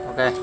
Ok.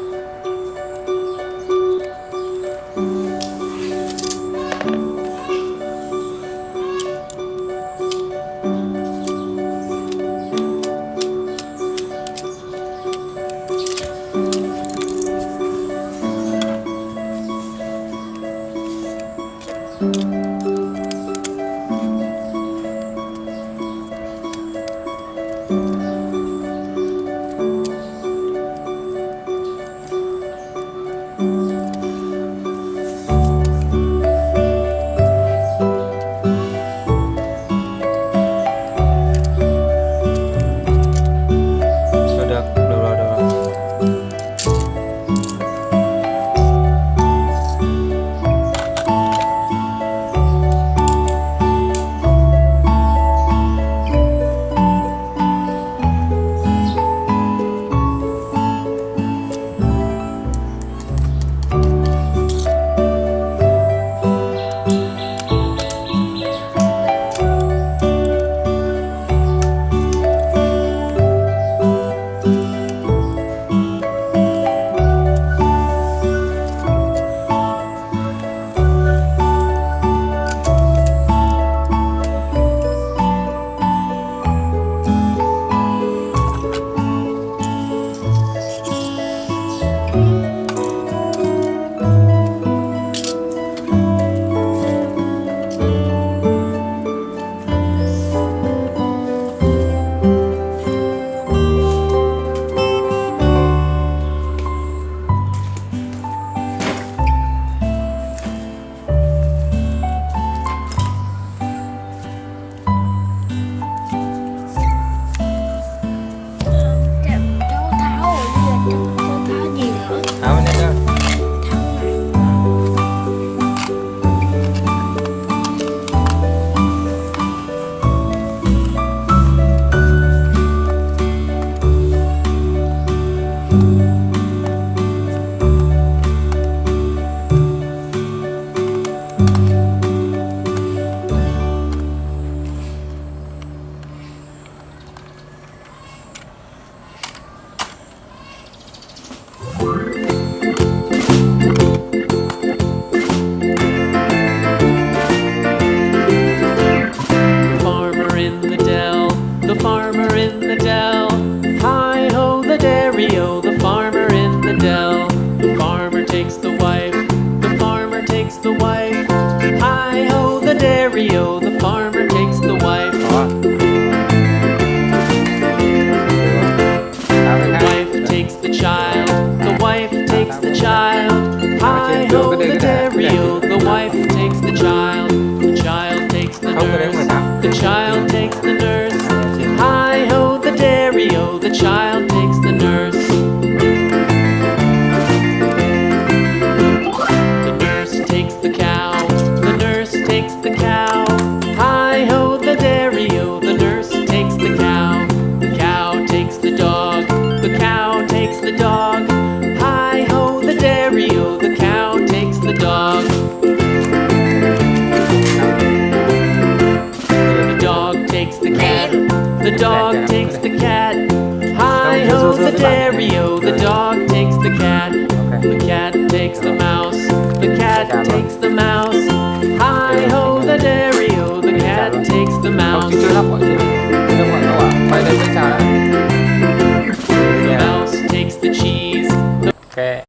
Được rồi, được rồi. Cháu Tháo rồi bây giờ cháu Tháo gì nữa? Tháo bên đây cơ. Tháo này. The farmer in the dell. Hi ho the dairy-o, the farmer in the dell. The farmer takes the wife, the farmer takes the wife. Hi ho the dairy-o, the farmer takes the wife. The wife takes the child, the wife takes the child. Hi ho the dairy-o, the wife takes the child. The child takes the nurse, the child takes the nurse. Hi ho the dairy-o, the child takes the nurse. The nurse takes the cow, the nurse takes the cow. Hi ho the dairy-o, the nurse takes the cow. The cow takes the dog, the cow takes the dog. Hi ho the dairy-o, the cow takes the dog. The dog takes the cat, the dog takes the cat. Hi ho the dairy-o, the dog takes the cat. The cat takes the mouse, the cat takes the mouse. Hi ho the dairy-o, the cat takes the mouse. The mouse takes the cheese. Ok.